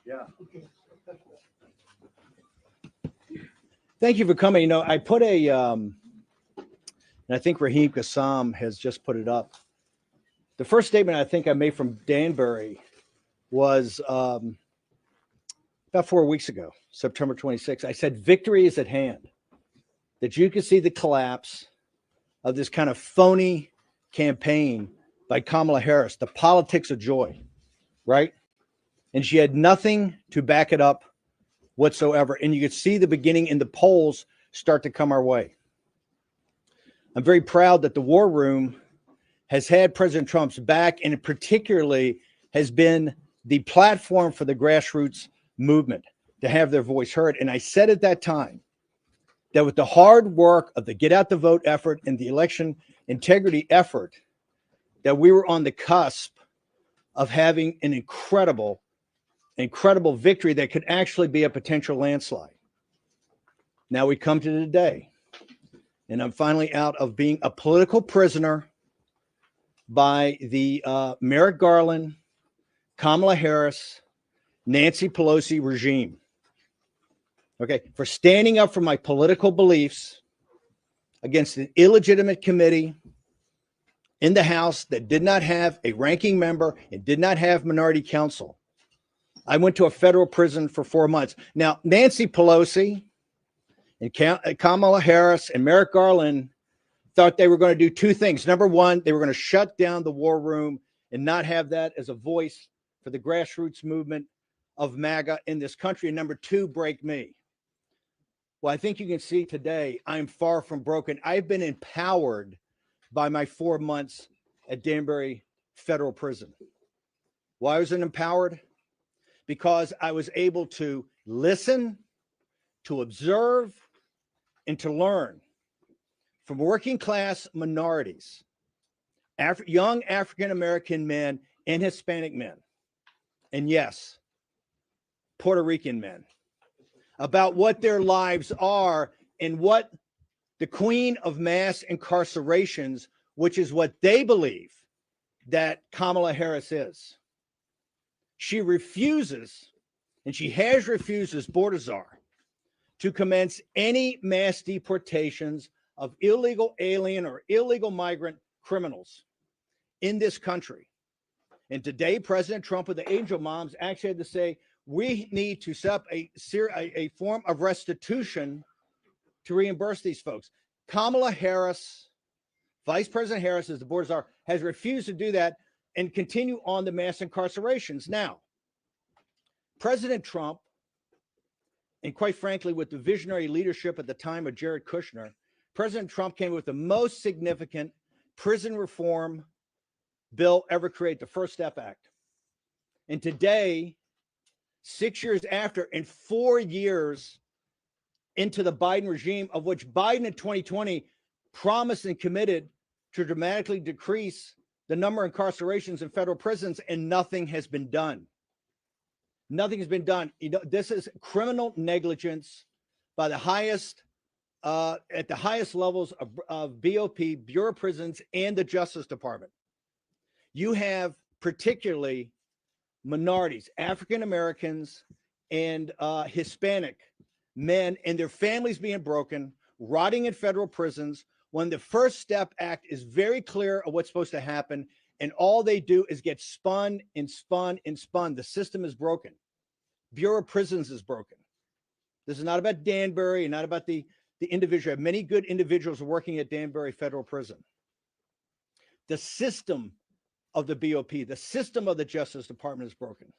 Yeah. Thank you for coming. You know, I put and I think Raheem Kassam has just put it up. The first statement I think I made from Danbury was about 4 weeks ago, September 26th. I said, victory is at hand. That you can see the collapse of this kind of phony campaign by Kamala Harris, the politics of joy, right? And she had nothing to back it up whatsoever. And you could see the beginning in the polls start to come our way. I'm very proud that the War Room has had President Trump's back, and it particularly has been the platform for the grassroots movement to have their voice heard. And I said at that time that with the hard work of the Get Out the Vote effort and the election integrity effort, that we were on the cusp of having an incredible victory that could actually be a potential landslide. Now we come to today, and I'm finally out of being a political prisoner by the Merrick Garland, Kamala Harris, Nancy Pelosi regime. Okay, for standing up for my political beliefs against an illegitimate committee in the House that did not have a ranking member and did not have minority counsel. I went to a federal prison for 4 months. Now, Nancy Pelosi and Kamala Harris and Merrick Garland thought they were going to do two things. Number one, they were going to shut down the War Room and not have that as a voice for the grassroots movement of MAGA in this country. And number two, break me. Well, I think you can see today, I'm far from broken. I've been empowered by my 4 months at Danbury Federal Prison. Why was I empowered? Because I was able to listen, to observe, and to learn from working class minorities, young African-American men and Hispanic men, and yes, Puerto Rican men, about what their lives are and what the queen of mass incarcerations, which is what they believe that Kamala Harris is. She refuses, and she has refused as border czar, to commence any mass deportations of illegal alien or illegal migrant criminals in this country. And today, President Trump with the angel moms actually had to say, we need to set up a form of restitution to reimburse these folks. Kamala Harris, Vice President Harris, as the border czar, has refused to do that and continue on the mass incarcerations. Now, President Trump, and quite frankly, with the visionary leadership at the time of Jared Kushner, President Trump came with the most significant prison reform bill ever created, the First Step Act. And today, 6 years after, and 4 years into the Biden regime, of which Biden in 2020 promised and committed to dramatically decrease the number of incarcerations in federal prisons, and nothing has been done. Nothing has been done. You know, this is criminal negligence by the highest, at the highest levels of BOP, Bureau of Prisons, and the Justice Department. You have particularly minorities, African Americans, and Hispanic men and their families being broken, rotting in federal prisons, when the First Step Act is very clear of what's supposed to happen, and all they do is get spun and spun and spun. The system is broken. Bureau of Prisons is broken. This is not about Danbury and not about the individual. I have many good individuals working at Danbury Federal Prison. The system of the BOP, the system of the Justice Department is broken.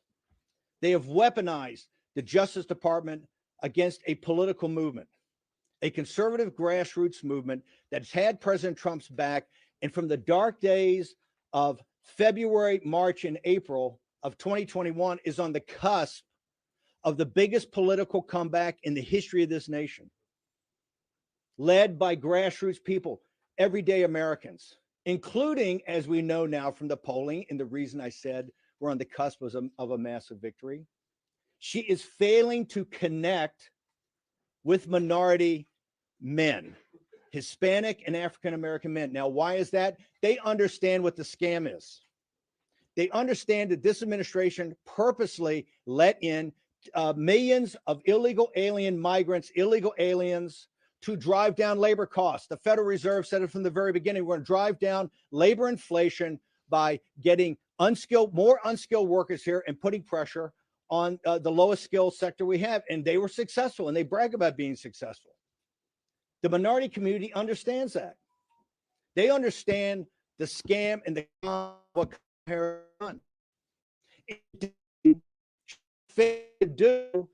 They have weaponized the Justice Department against a political movement, a conservative grassroots movement that's had President Trump's back. And from the dark days of February, March, and April of 2021 is on the cusp of the biggest political comeback in the history of this nation, led by grassroots people, everyday Americans, including, as we know now from the polling, and the reason I said we're on the cusp of a massive victory, she is failing to connect with minority men, Hispanic and African-American men. Now, why is that? They understand what the scam is. They understand that this administration purposely let in millions of illegal alien migrants, illegal aliens, to drive down labor costs. The Federal Reserve said it from the very beginning. We're going to drive down labor inflation by getting more unskilled workers here and putting pressure on the lowest skilled sector we have. And they were successful, and they brag about being successful. The minority community understands that. They understand the scam and the what done. It do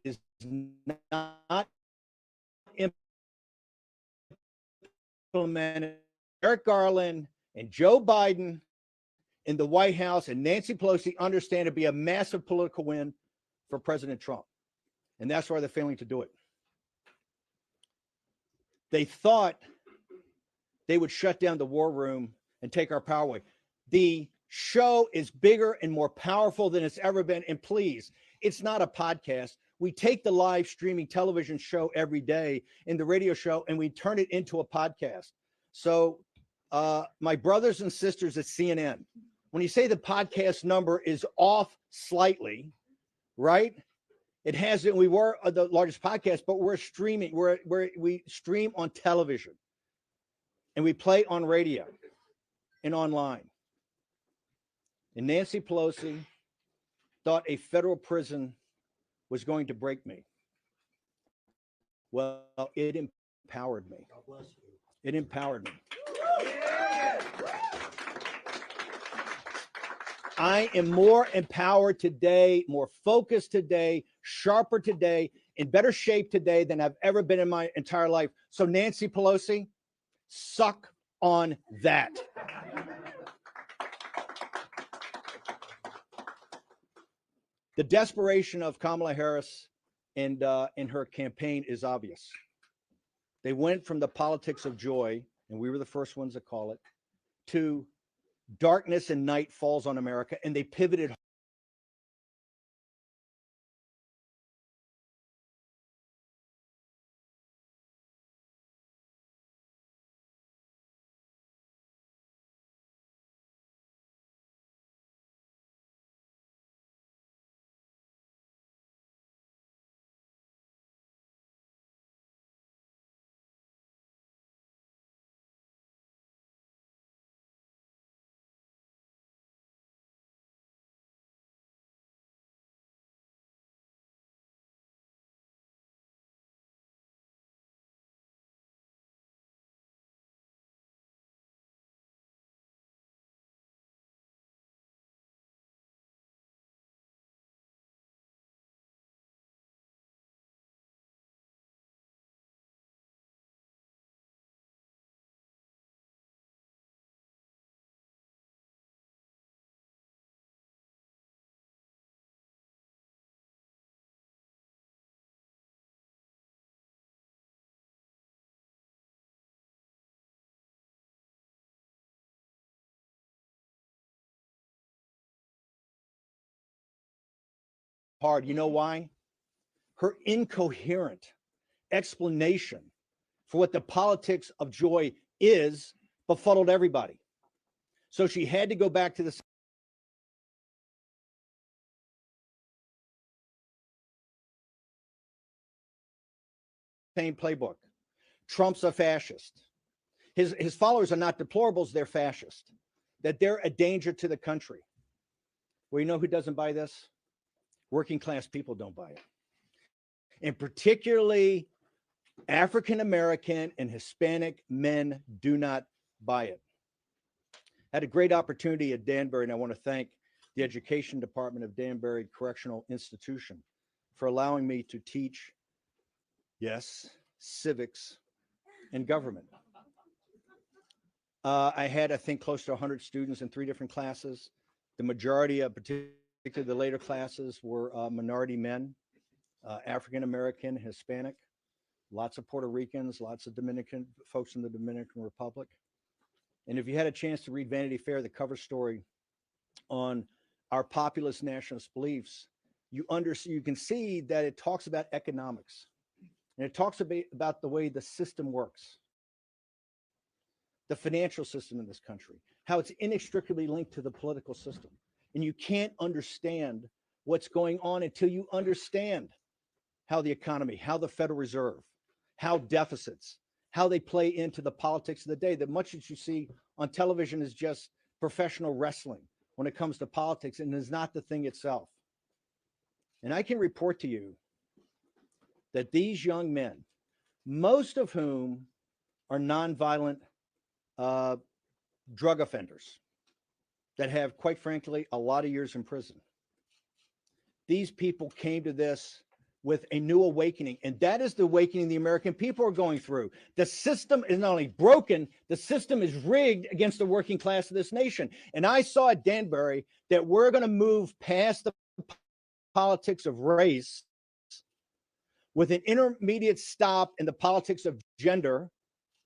is not implemented. Eric Garland and Joe Biden in the White House and Nancy Pelosi understand it'd be a massive political win for President Trump. And that's why they're failing to do it. They thought they would shut down the war room and take our power away. The show is bigger and more powerful than it's ever been. And please, it's not a podcast. We take the live streaming television show every day in the radio show and we turn it into a podcast. So my brothers and sisters at CNN, when you say the podcast number is off slightly, right? It hasn't. We were the largest podcast, but we're streaming. We stream on television, and we play on radio and online. And Nancy Pelosi thought a federal prison was going to break me. Well, it empowered me. God bless you. It empowered me. I am more empowered today, more focused today, sharper today, in better shape today than I've ever been in my entire life. So Nancy Pelosi, suck on that. The desperation of Kamala Harris and in her campaign is obvious. They went from the politics of joy, and we were the first ones to call it, to darkness and night falls on America, and they pivoted. Hard. You know why? Her incoherent explanation for what the politics of joy is befuddled everybody. So she had to go back to the same playbook. Trump's a fascist. His followers are not deplorables, they're fascist. That they're a danger to the country. Well, you know who doesn't buy this? Working class people don't buy it. And particularly African American and Hispanic men do not buy it. I had a great opportunity at Danbury, and I want to thank the Education Department of Danbury Correctional Institution for allowing me to teach, yes, civics and government. I had, I think, close to 100 students in 3 different classes. The majority of, particularly the later classes, were minority men, African American, Hispanic, lots of Puerto Ricans, lots of Dominican folks in the Dominican Republic. And if you had a chance to read Vanity Fair, the cover story on our populist nationalist beliefs, you can see that it talks about economics, and it talks about the way the system works. the financial system in this country, how it's inextricably linked to the political system. And you can't understand what's going on until you understand how the economy, how the Federal Reserve, how deficits, how they play into the politics of the day. That much that you see on television is just professional wrestling when it comes to politics and is not the thing itself. And I can report to you that these young men, most of whom are nonviolent drug offenders that have, quite frankly, a lot of years in prison. These people came to this with a new awakening, and that is the awakening the American people are going through. The system is not only broken, the system is rigged against the working class of this nation. And I saw at Danbury that we're going to move past the politics of race with an intermediate stop in the politics of gender,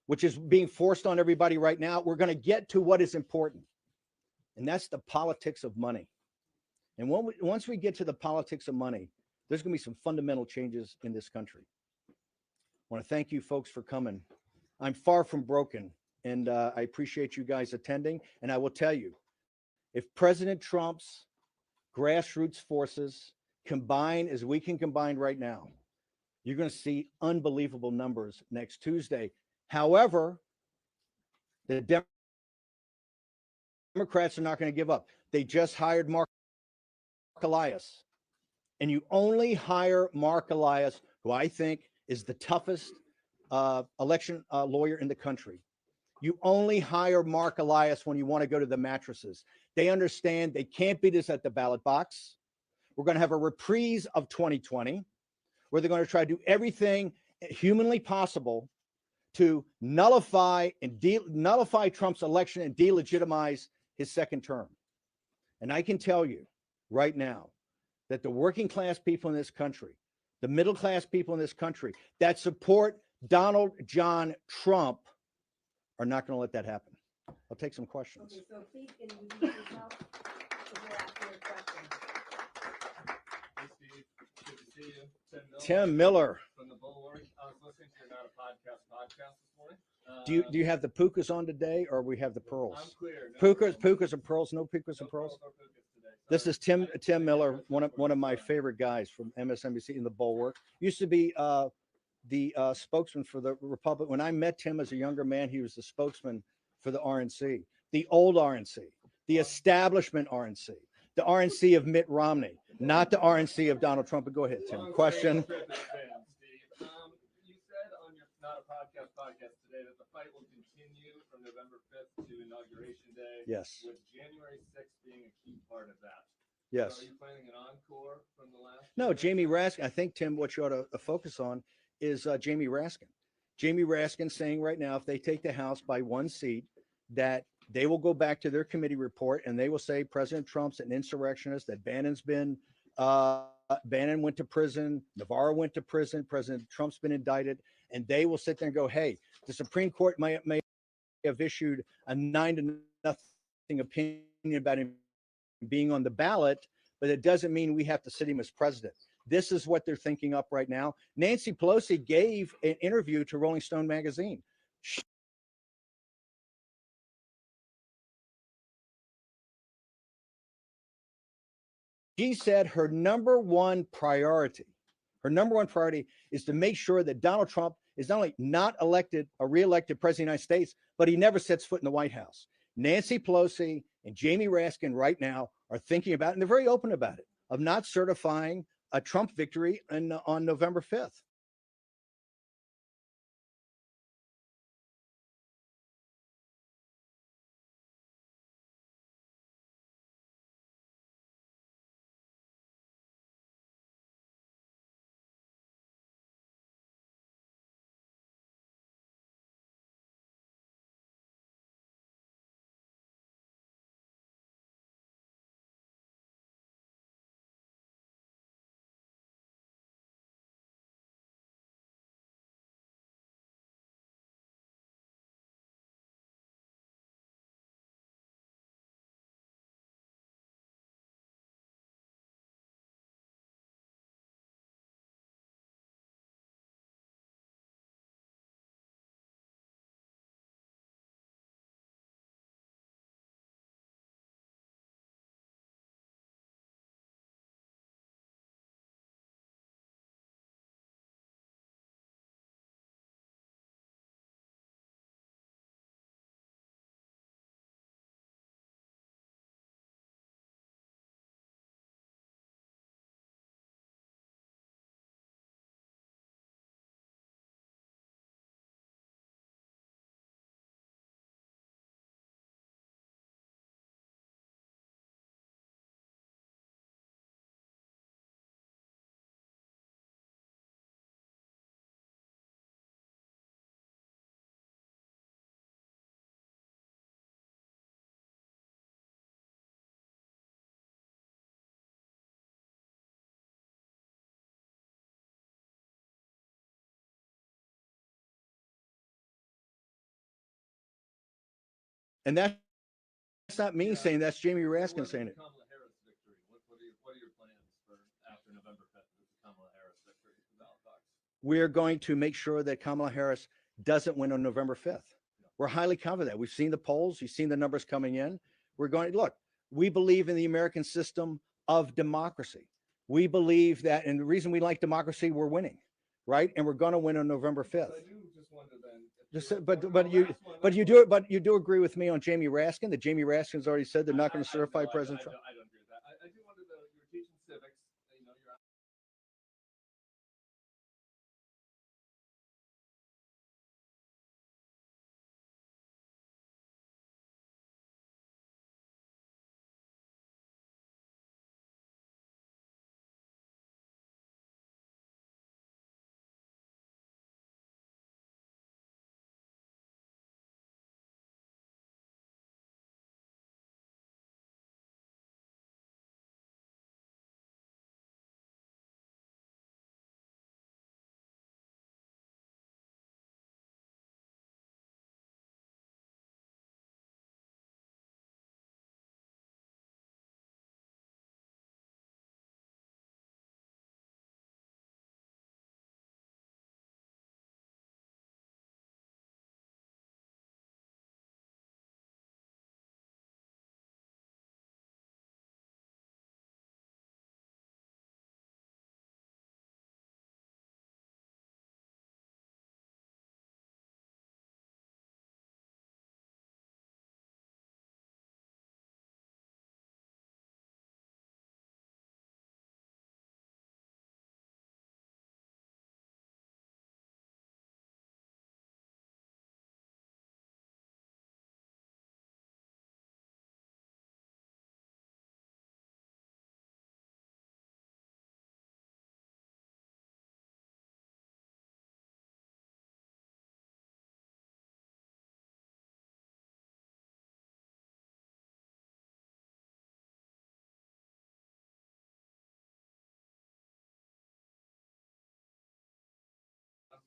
which is being forced on everybody right now. We're going to get to what is important, and that's the politics of money. And once we get to the politics of money, there's going to be some fundamental changes in this country. I want to thank you folks for coming. I'm far from broken, and I appreciate you guys attending. And I will tell you, if President Trump's grassroots forces combine as we can combine right now, you're going to see unbelievable numbers next Tuesday. However, the Democrats are not going to give up. They just hired Mark Elias. And you only hire Mark Elias, who I think is the toughest election lawyer in the country. You only hire Mark Elias when you want to go to the mattresses. They understand they can't beat us at the ballot box. We're going to have a reprise of 2020, where they're going to try to do everything humanly possible to nullify Trump's election and delegitimize his second term. And I can tell you right now that the working class people in this country, the middle class people in this country that support Donald John Trump are not going to let that happen. I'll take some questions. Okay, so please introduce yourself before asking your question. Hey, Steve. Good to see you. Tim Miller. From the Bulwark. I was listening to your Not a podcast this morning. Do you have the pukas on today, or we have the pearls? I'm clear. No pukas and pearls. No pukas and pearls. No pukas today. This is Tim Miller, one of my favorite guys from MSNBC in the Bulwark. Used to be the spokesman for the Republic. When I met Tim as a younger man, he was the spokesman for the RNC, the old RNC, the establishment RNC, the RNC of Mitt Romney, not the RNC of Donald Trump. But go ahead, Tim. Question. You said on your Not a podcast today that the fight will continue from November 5th to Inauguration Day. Yes. With January 6th being a key part of that. Yes. So are you planning an encore from the last? No, Jamie Raskin. I think, Tim, what you ought to focus on is Jamie Raskin. Jamie Raskin saying right now, if they take the House by one seat, that they will go back to their committee report and they will say President Trump's an insurrectionist, that Bannon went to prison, Navarro went to prison, President Trump's been indicted, and they will sit there and go, hey, the Supreme Court may have issued a 9-0 opinion about him being on the ballot, but it doesn't mean we have to sit him as president. This is what they're thinking up right now. Nancy Pelosi gave an interview to Rolling Stone magazine. She said her number one priority is to make sure that Donald Trump is not only not elected or reelected president of the United States, but he never sets foot in the White House. Nancy Pelosi and Jamie Raskin right now are thinking about, and they're very open about it, of not certifying a Trump victory on November 5th. And that's not me Yeah. saying, that's Jamie So Raskin what saying is it. the Kamala Harris victory? What are your plans for after November 5th with the Kamala Harris victory for the ballot box? We're going to make sure that Kamala Harris doesn't win on November 5th. We're highly confident. We've seen the polls, you've seen the numbers coming in. We're going, look, we believe in the American system of democracy. We believe that, and the reason we like democracy, we're winning, right? And we're going to win on November 5th. So I do just wonder then. Just, but you do agree with me on Jamie Raskin, that Jamie Raskin's already said they're not going to certify President Trump. I don't agree with that. I do wonder though. You were teaching civics. You know, you're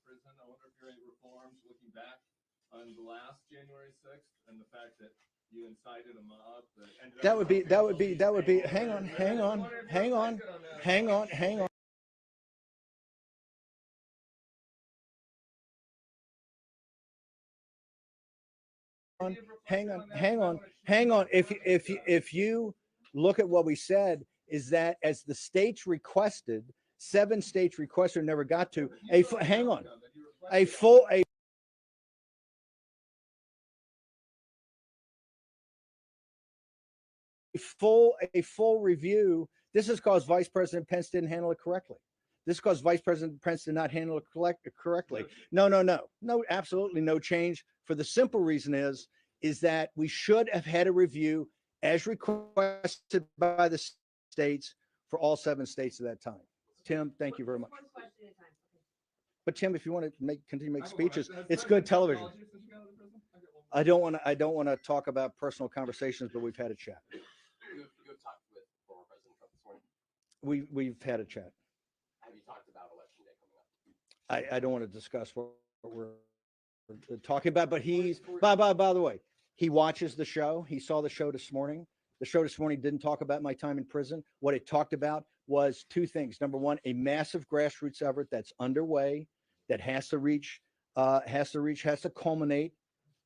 prison. I wonder if you're any reforms looking back on the last January 6th and the fact that you incited a mob that ended up. That would be, hang on, hang on. Hang on. If you look at what we said, is that as the states requested, 7 states requested, never got to hang on, a full review. This is because Vice President Pence didn't handle it correctly. This is because Vice President Pence did not handle it correctly. No, absolutely no change. For the simple reason is that we should have had a review as requested by the states for all 7 states at that time. Tim, thank you very much. One question at a time. Okay. But Tim, if you want to continue to make speeches, it's good television. I don't want to talk about personal conversations, but we've had a chat. You have talked with former President Trump this morning. We've had a chat. Have you talked about Election Day coming up? I don't want to discuss what we're talking about, but he's by the way, he watches the show. He saw the show this morning. The show this morning didn't talk about my time in prison. What it talked about was 2 things. Number one, a massive grassroots effort that's underway that has to culminate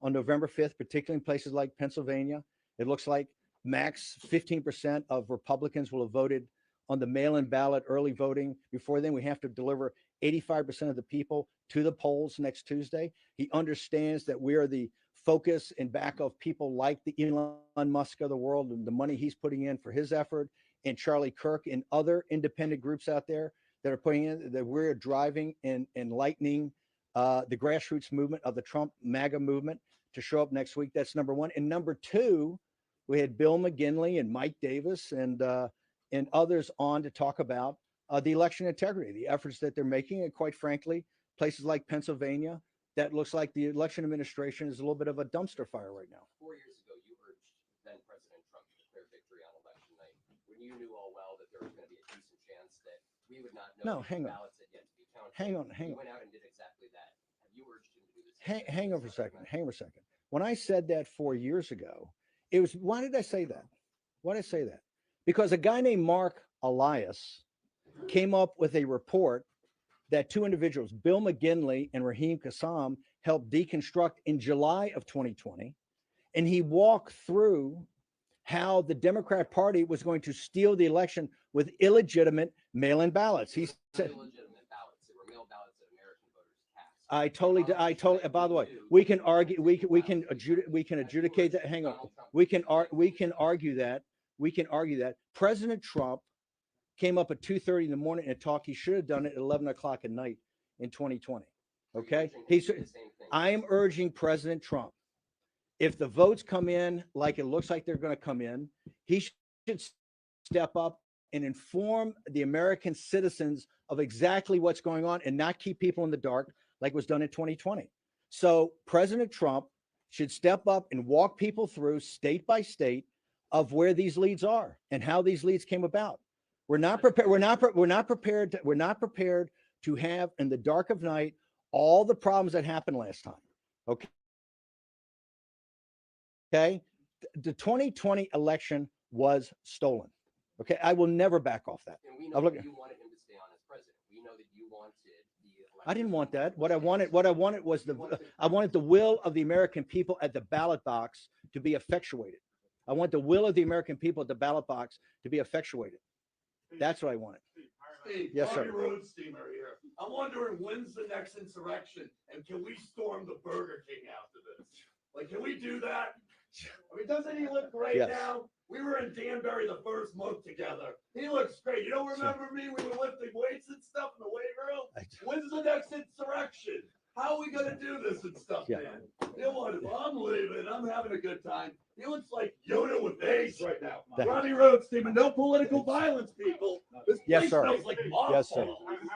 on November 5th, particularly in places like Pennsylvania. It looks like max 15% of Republicans will have voted on the mail-in ballot early voting. Before then, we have to deliver 85% of the people to the polls next Tuesday. He understands that we are the focus and back of people like the Elon Musk of the world and the money he's putting in for his effort, and Charlie Kirk and other independent groups out there that are putting in, that we're driving and enlightening the grassroots movement of the Trump MAGA movement to show up next week. That's number one. And number two, we had Bill McGinley and Mike Davis and others on to talk about the election integrity, the efforts that they're making. And quite frankly, places like Pennsylvania, that looks like the election administration is a little bit of a dumpster fire right now. 4 years ago, you urged then President Trump to declare victory on election night when you knew all well that there was going to be a decent chance that we would not know if ballots had yet to be counted. Hang on. He went out and did exactly that. Have you urged him to do this? Hang on for a second. When I said that 4 years ago, it was, why did I say that? Why did I say that? Because a guy named Mark Elias came up with a report that two individuals, Bill McGinley and Raheem Kassam, helped deconstruct in July of 2020. And he walked through how the Democrat Party was going to steal the election with illegitimate mail-in ballots. He said, illegitimate ballots. They were mail ballots that American voters cast. I totally, by the way, we can argue, we can adjudicate that. Hang on. We can argue that President Trump came up at 2:30 in the morning and talked. He should have done it at 11 o'clock at night in 2020. Okay. I am urging President Trump, if the votes come in like it looks like they're going to come in, he should step up and inform the American citizens of exactly what's going on and not keep people in the dark like was done in 2020. So President Trump should step up and walk people through state by state of where these leads are and how these leads came about. We're not prepared. We're not prepared to have in the dark of night all the problems that happened last time. Okay. Okay. The 2020 election was stolen. Okay. I will never back off that. And we know that you wanted him to stay on as president. We know that you wanted the election. I didn't want that. What I wanted was I wanted the will of the American people at the ballot box to be effectuated. I want the will of the American people at the ballot box to be effectuated. That's what I wanted. Steve, yes, sir. Road steamer here. I'm wondering when's the next insurrection, and can we storm the Burger King after this? Like, can we do that? I mean, doesn't he look great now? We were in Danbury the first month together. He looks great. You don't remember me? We were lifting weights and stuff in the weight room. When's the next insurrection? How are we gonna do this and stuff, man? You know what? I'm leaving. I'm having a good time. He looks like Yoda with AIDS right now. Ronnie Rhodes team, and no political violence, people. This place smells like mothballs. Yes, sir.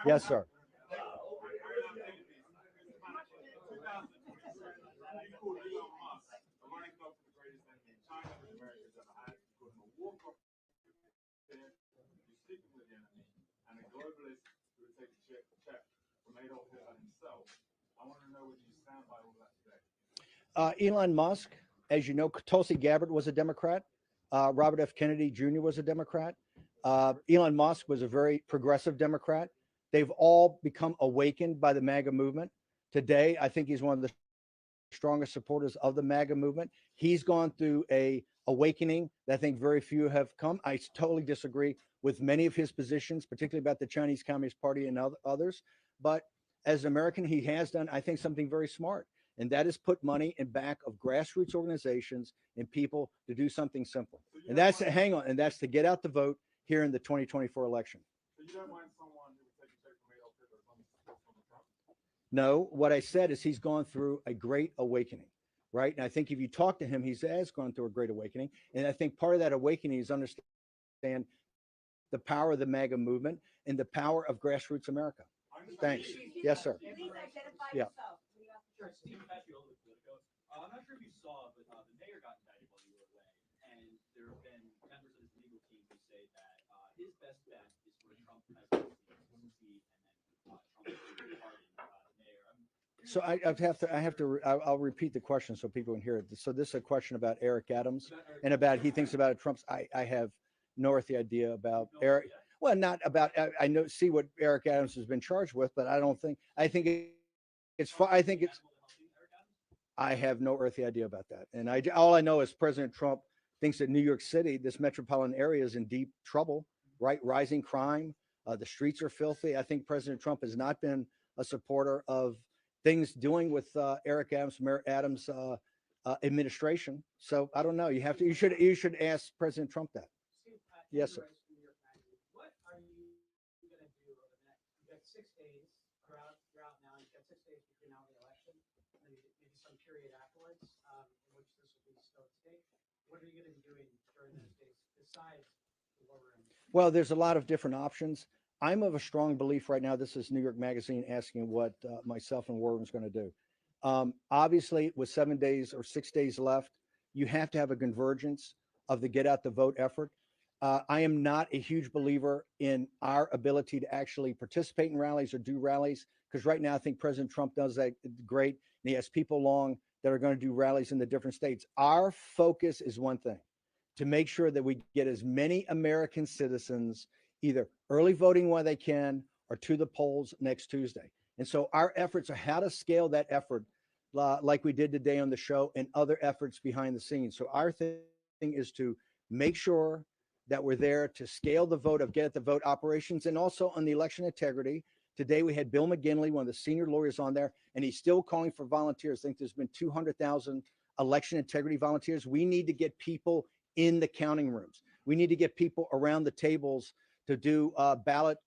Yes, sir. Elon Musk, as you know, Tulsi Gabbard was a Democrat. Robert F. Kennedy Jr. was a Democrat. Elon Musk was a very progressive Democrat. They've all become awakened by the MAGA movement. Today, I think he's one of the strongest supporters of the MAGA movement. He's gone through a awakening that I think very few have come. I totally disagree with many of his positions, particularly about the Chinese Communist Party and others. But as an American, he has done, I think, something very smart. And that is put money in back of grassroots organizations and people to do something simple. And that's, hang on, and that's to get out the vote here in the 2024 election. So you don't mind someone who would take a check from Adolf Hitler from Trump? No, what I said is he's gone through a great awakening, right? And I think if you talk to him, he has gone through a great awakening. And I think part of that awakening is understand the power of the MAGA movement and the power of grassroots America. Thanks. Yes, sir. Please identify Yeah. yourself. Sure, Steve Bannon, I'm not sure if you saw, but the mayor got indicted while you were away, and there have been members of his legal team who say that his best bet is for Trump presidency and then Trump to pardon the mayor. So I'll repeat the question so people can hear it. So this is a question about Eric Adams and about he thinks about Trump's. I have no earthly idea about Eric. Well, not about. I know see what Eric Adams has been charged with, but I don't think. I think it's. I think it's. I have no earthly idea about that. And all I know is President Trump thinks that New York City, this metropolitan area, is in deep trouble, right? Rising crime. The streets are filthy. I think President Trump has not been a supporter of things doing with Eric Adams, Mayor Adams' administration. So I don't know. You should ask President Trump that. Yes, sir. What are you going to do over the next? You've got 6 days. You're out now. You've got 6 days between now and the election. Maybe some period afterwards, in which this will be still at stake. What are you going to be doing during those days besides the war room? Well, there's a lot of different options. I'm of a strong belief right now. This is New York Magazine asking what myself and War Room's going to do. Obviously, with 7 days or 6 days left, you have to have a convergence of the get out the vote effort. I am not a huge believer in our ability to actually participate in rallies or do rallies, because right now I think President Trump does that great. And he has people along that are going to do rallies in the different states. Our focus is one thing, to make sure that we get as many American citizens either early voting while they can or to the polls next Tuesday. And so our efforts are how to scale that effort like we did today on the show and other efforts behind the scenes. So our thing is to make sure that we're there to scale the vote of get at the vote operations and also on the election integrity. Today we had Bill McGinley, one of the senior lawyers on there, and he's still calling for volunteers. I think there's been 200,000 election integrity volunteers. We need to get people in the counting rooms. We need to get people around the tables to do ballot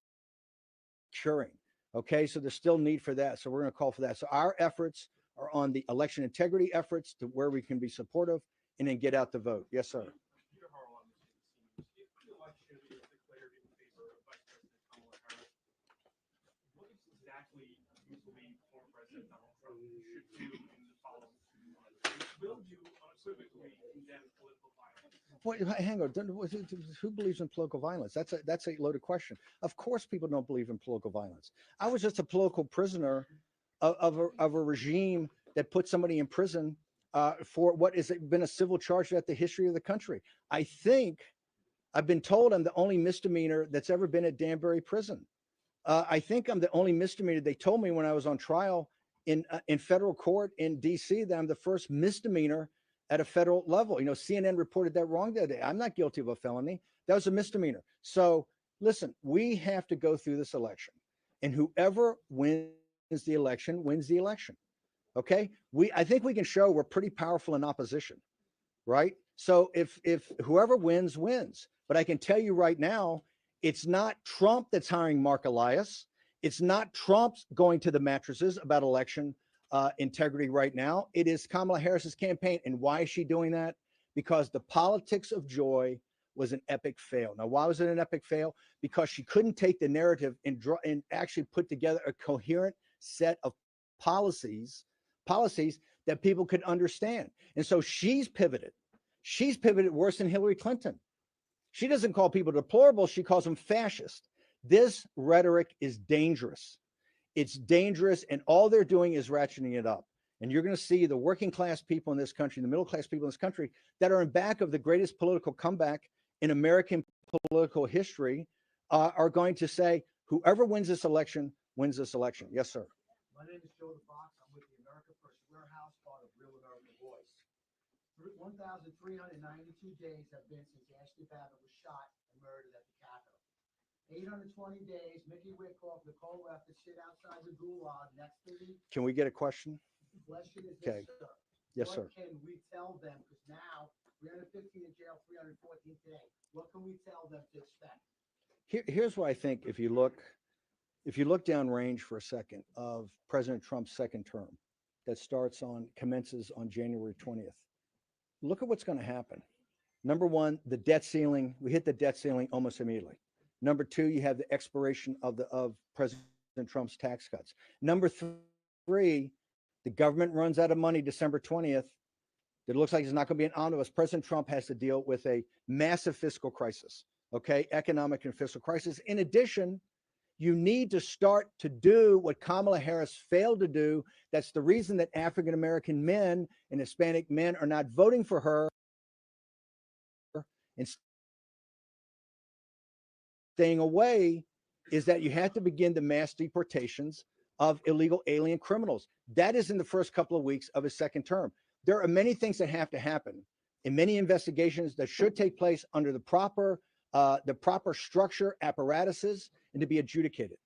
curing. Okay, so there's still need for that. So we're going to call for that. So our efforts are on the election integrity efforts to where we can be supportive and then get out the vote. Yes, sir. Peter Harrell on the scene. If the election is declared in favor of Vice President Kamala Harris, what exactly you believe former President Donald Trump should do in the following 2 months? Will you unequivocally condemn political violence? Wait, hang on. Who believes in political violence? That's a loaded question. Of course, people don't believe in political violence. I was just a political prisoner of a regime that put somebody in prison for what has been a civil charge at the history of the country. I think I've been told I'm the only misdemeanor that's ever been at Danbury Prison. I think I'm the only misdemeanor. They told me when I was on trial in federal court in D.C. that I'm the first misdemeanor at a federal level. You know, CNN reported that wrong the other day. I'm not guilty of a felony. That was a misdemeanor. So listen, we have to go through this election, and whoever wins the election wins the election. Okay, I think we can show we're pretty powerful in opposition, right? So if whoever wins wins, but I can tell you right now, it's not Trump that's hiring Mark Elias. It's not Trump's going to the mattresses about election integrity right now. It is Kamala Harris's campaign. And why is she doing that? Because the politics of joy was an epic fail. Now, why was it an epic fail? Because she couldn't take the narrative and actually put together a coherent set of policies that people could understand. And so she's pivoted. She's pivoted worse than Hillary Clinton. She doesn't call people deplorable. She calls them fascist. This rhetoric is dangerous. It's dangerous, and all they're doing is ratcheting it up. And you're going to see the working class people in this country, the middle class people in this country that are in back of the greatest political comeback in American political history are going to say, whoever wins this election wins this election. Yes, sir. My name is Joe the Fox. I'm with the America First Warehouse, part of Real American Voice. 1,392 days have been since Ashley Babbitt was shot and murdered at the Capitol. 820 days, Mickey Wickoff, Nicole left to sit outside the gulag next to the Can we get a question? question is Okay. this, sir. Yes, What sir. can we tell them? Because now 315 in jail, 314 today. What can we tell them to expect? Here's what I think. If you look downrange for a second of President Trump's second term that commences on January 20th, look at what's going to happen. Number one, the debt ceiling. We hit the debt ceiling almost immediately. Number two, you have the expiration of President Trump's tax cuts. Number three, the government runs out of money December 20th. It looks like it's not going to be an omnibus. President Trump has to deal with a massive fiscal crisis, okay? Economic and fiscal crisis. In addition, you need to start to do what Kamala Harris failed to do. That's the reason that African-American men and Hispanic men are not voting for her and staying away, is that you have to begin the mass deportations of illegal alien criminals. That is in the first couple of weeks of his second term. There are many things that have to happen in many investigations that should take place under the proper structure, apparatuses, and to be adjudicated.